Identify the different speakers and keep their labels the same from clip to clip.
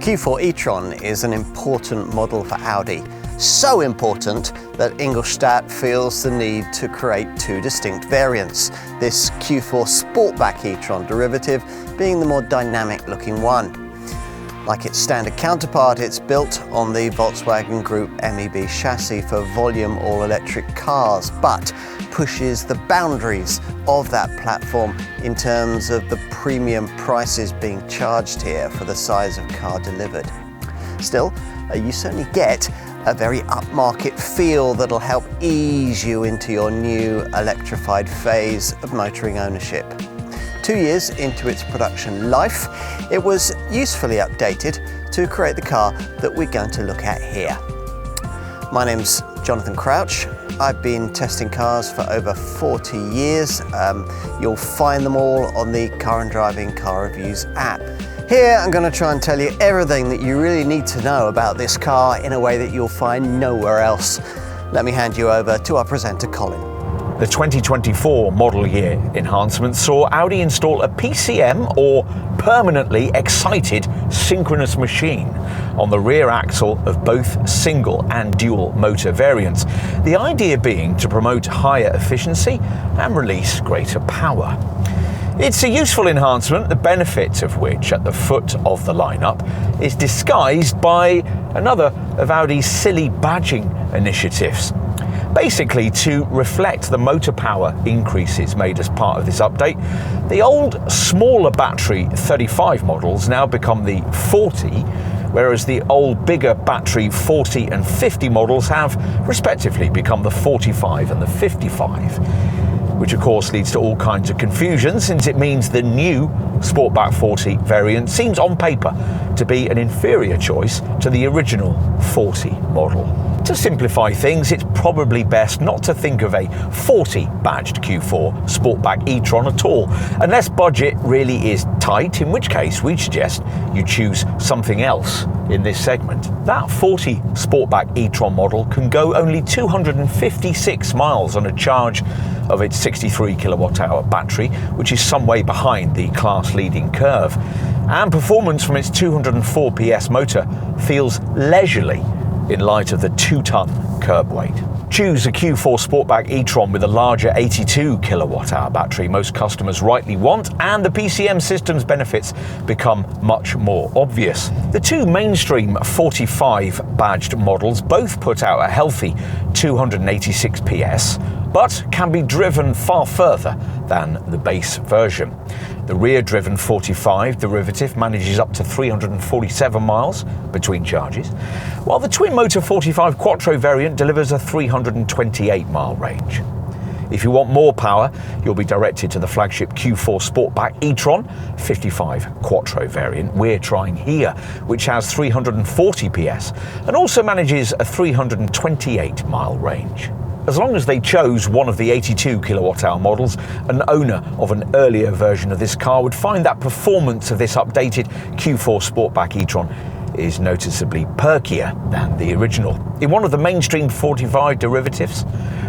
Speaker 1: Q4 e-Tron is an important model for Audi. So important that Ingolstadt feels the need to create two distinct variants, this Q4 Sportback e-Tron derivative being the more dynamic looking one. Like its standard counterpart, it's built on the Volkswagen Group MEB chassis for volume all-electric cars, but pushes the boundaries of that platform in terms of the premium prices being charged here for the size of car delivered. Still, you certainly get a very upmarket feel that'll help ease you into your new electrified phase of motoring ownership. 2 years into its production life, it was usefully updated to create the car that we're going to look at here. My name's Jonathan Crouch. I've been testing cars for over 40 years. You'll find them all on the Car and Driving Car Reviews app. Here I'm going to try and tell you everything that you really need to know about this car in a way that you'll find nowhere else. Let me hand you over to our presenter, Colin.
Speaker 2: The 2024 model year enhancement saw Audi install a PCM, or permanently excited synchronous machine, on the rear axle of both single and dual motor variants. The idea being to promote higher efficiency and release greater power. It's a useful enhancement, the benefit of which at the foot of the lineup is disguised by another of Audi's silly badging initiatives. Basically, to reflect the motor power increases made as part of this update, the old smaller battery 35 models now become the 40, whereas the old bigger battery 40 and 50 models have respectively become the 45 and the 55. Which of course leads to all kinds of confusion, since it means the new Sportback 40 variant seems on paper to be an inferior choice to the original 40 model. To simplify things, it's probably best not to think of a 40 badged Q4 Sportback e-Tron at all, unless budget really is tight, in which case we suggest you choose something else in this segment. That 40 Sportback e-Tron model can go only 256 miles on a charge of its 63 kilowatt-hour battery, which is some way behind the class-leading Curve. And performance from its 204 PS motor feels leisurely in light of the 2-ton curb weight. Choose a Q4 Sportback e-Tron with a larger 82 kilowatt-hour battery most customers rightly want, and the PCM system's benefits become much more obvious. The two mainstream 45 badged models both put out a healthy 286 PS, but can be driven far further than the base version. The rear-driven 45 derivative manages up to 347 miles between charges, while the twin-motor 45 Quattro variant delivers a 328-mile range. If you want more power, you'll be directed to the flagship Q4 Sportback e-Tron 55 Quattro variant we're trying here, which has 340 PS and also manages a 328-mile range. As long as they chose one of the 82 kilowatt-hour models, an owner of an earlier version of this car would find that performance of this updated Q4 Sportback e-Tron is noticeably perkier than the original. In one of the mainstream 45 derivatives,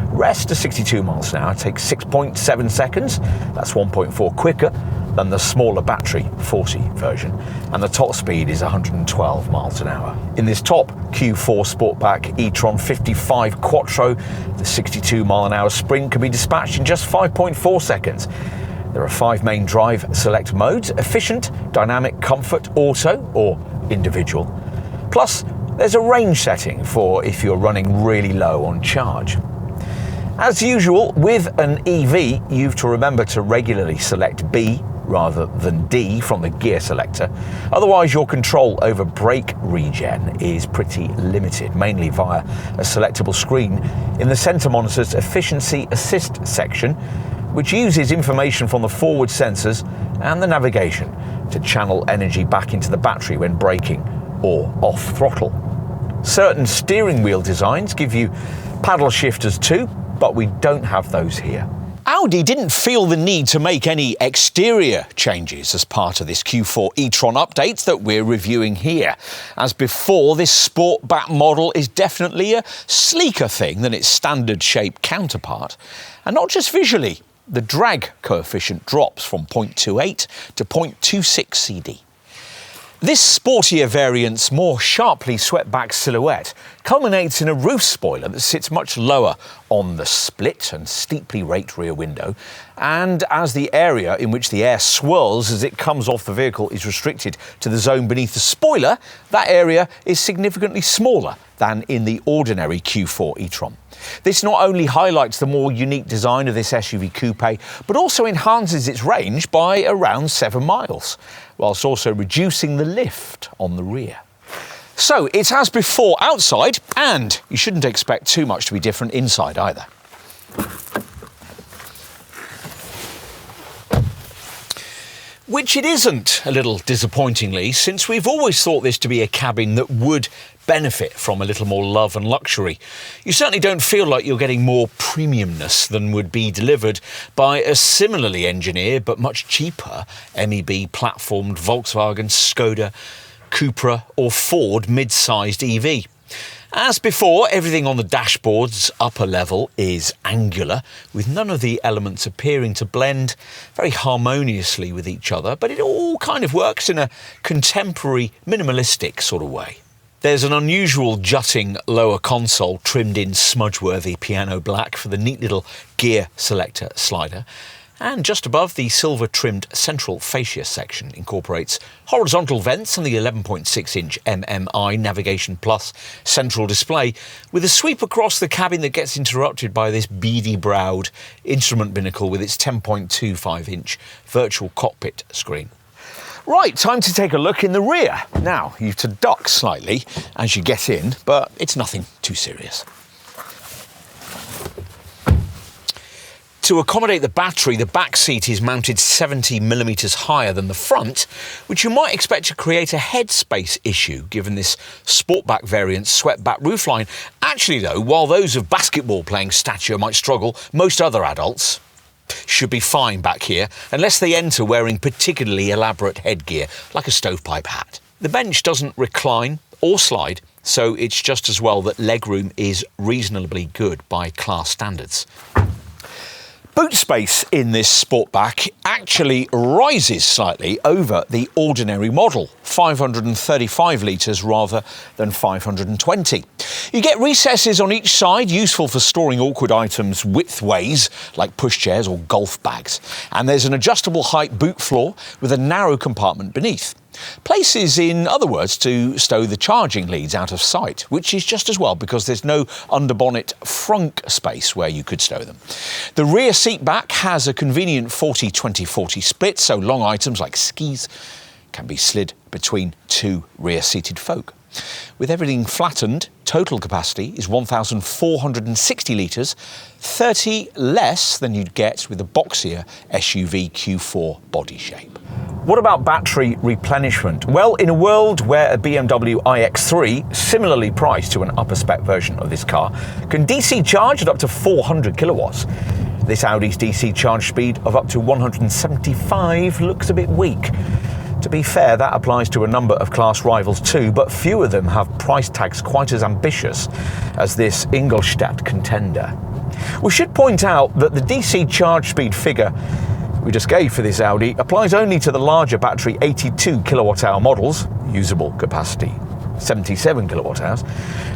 Speaker 2: rest to 62 miles an hour takes 6.7 seconds. That's 1.4 quicker than the smaller battery 40 version, and the top speed is 112 miles an hour. In this top Q4 Sportback e-Tron 55 Quattro, the 62 mile an hour sprint can be dispatched in just 5.4 seconds. There are 5 main drive select modes: efficient, dynamic, comfort, auto, or individual. Plus, there's a range setting for if you're running really low on charge. As usual, with an EV, you've to remember to regularly select B rather than D from the gear selector. Otherwise, your control over brake regen is pretty limited, mainly via a selectable screen in the centre monitor's efficiency assist section, which uses information from the forward sensors and the navigation to channel energy back into the battery when braking or off throttle. Certain steering wheel designs give you paddle shifters too, but we don't have those here.
Speaker 3: Audi didn't feel the need to make any exterior changes as part of this Q4 e-Tron update that we're reviewing here. As before, this Sportback model is definitely a sleeker thing than its standard shape counterpart. And not just visually, the drag coefficient drops from 0.28 to 0.26 CD. This sportier variant's more sharply swept-back silhouette culminates in a roof spoiler that sits much lower on the split and steeply raked rear window, and as the area in which the air swirls as it comes off the vehicle is restricted to the zone beneath the spoiler, that area is significantly smaller than in the ordinary Q4 e-tron. This not only highlights the more unique design of this SUV coupe, but also enhances its range by around 7 miles, whilst also reducing the lift on the rear. So it's as before outside, and you shouldn't expect too much to be different inside either. Which it isn't, a little disappointingly, since we've always thought this to be a cabin that would benefit from a little more love and luxury. You certainly don't feel like you're getting more premiumness than would be delivered by a similarly engineered but much cheaper MEB platformed Volkswagen, Skoda, Cupra or Ford mid-sized EV. As before, everything on the dashboard's upper level is angular, with none of the elements appearing to blend very harmoniously with each other, but it all kind of works in a contemporary, minimalistic sort of way. There's an unusual jutting lower console trimmed in smudge-worthy piano black for the neat little gear selector slider. And just above, the silver-trimmed central fascia section incorporates horizontal vents and the 11.6-inch MMI Navigation Plus central display, with a sweep across the cabin that gets interrupted by this beady-browed instrument binnacle with its 10.25-inch virtual cockpit screen. Right, time to take a look in the rear. Now, you have to duck slightly as you get in, but it's nothing too serious. To accommodate the battery, the back seat is mounted 70mm higher than the front, which you might expect to create a headspace issue given this Sportback variant's swept-back roofline. Actually though, while those of basketball-playing stature might struggle, most other adults should be fine back here, unless they enter wearing particularly elaborate headgear, like a stovepipe hat. The bench doesn't recline or slide, so it's just as well that legroom is reasonably good by class standards. Boot space in this Sportback actually rises slightly over the ordinary model, 535 litres rather than 520. You get recesses on each side, useful for storing awkward items widthways, like pushchairs or golf bags. And there's an adjustable height boot floor with a narrow compartment beneath. Places, in other words, to stow the charging leads out of sight, which is just as well because there's no underbonnet frunk space where you could stow them. The rear seat back has a convenient 40-20-40 split, so long items like skis can be slid between two rear-seated folk. With everything flattened, total capacity is 1,460 litres, 30 less than you'd get with the boxier SUV Q4 body shape. What about battery replenishment? Well, in a world where a BMW iX3, similarly priced to an upper spec version of this car, can DC charge at up to 400 kilowatts, this Audi's DC charge speed of up to 175 looks a bit weak. To be fair, that applies to a number of class rivals too, but few of them have price tags quite as ambitious as this Ingolstadt contender. We should point out that the DC charge speed figure we just gave for this Audi applies only to the larger battery 82 kilowatt-hour models, usable capacity 77 kilowatt-hours.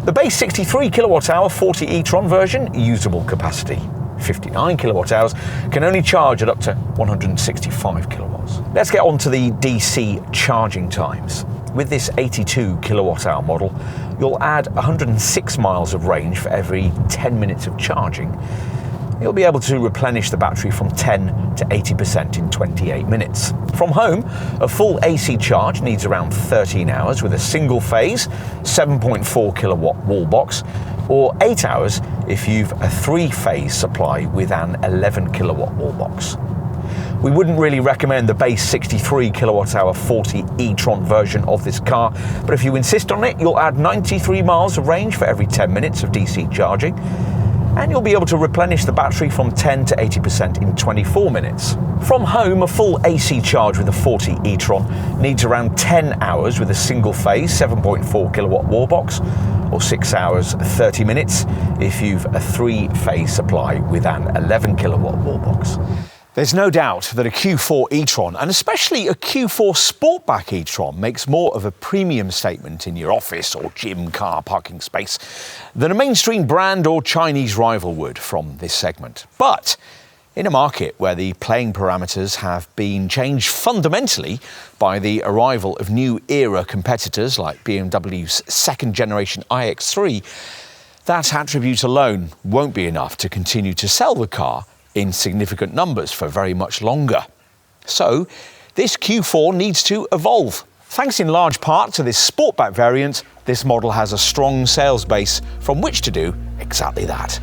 Speaker 3: The base 63 kilowatt-hour 40 e-tron version, usable capacity 59 kilowatt-hours, can only charge at up to 165 kilowatts. Let's get on to the DC charging times. With this 82 kilowatt-hour model, you'll add 106 miles of range for every 10 minutes of charging. You'll be able to replenish the battery from 10 to 80% in 28 minutes. From home, a full AC charge needs around 13 hours with a single phase 7.4 kilowatt wall box, or 8 hours if you've a 3-phase supply with an 11 kilowatt wall box. We wouldn't really recommend the base 63 kilowatt-hour 40 e-tron version of this car, but if you insist on it, you'll add 93 miles of range for every 10 minutes of DC charging, and you'll be able to replenish the battery from 10 to 80% in 24 minutes. From home, a full AC charge with a 40 e-tron needs around 10 hours with a single phase 7.4 kilowatt wall box, or 6 hours 30 minutes if you've a 3-phase supply with an 11 kilowatt wall box. There's no doubt that a Q4 e-tron, and especially a Q4 Sportback e-tron, makes more of a premium statement in your office or gym car parking space than a mainstream brand or Chinese rival would from this segment. But in a market where the playing parameters have been changed fundamentally by the arrival of new era competitors like BMW's second generation iX3, that attribute alone won't be enough to continue to sell the car in significant numbers for very much longer. So this Q4 needs to evolve. Thanks in large part to this Sportback variant, this model has a strong sales base from which to do exactly that.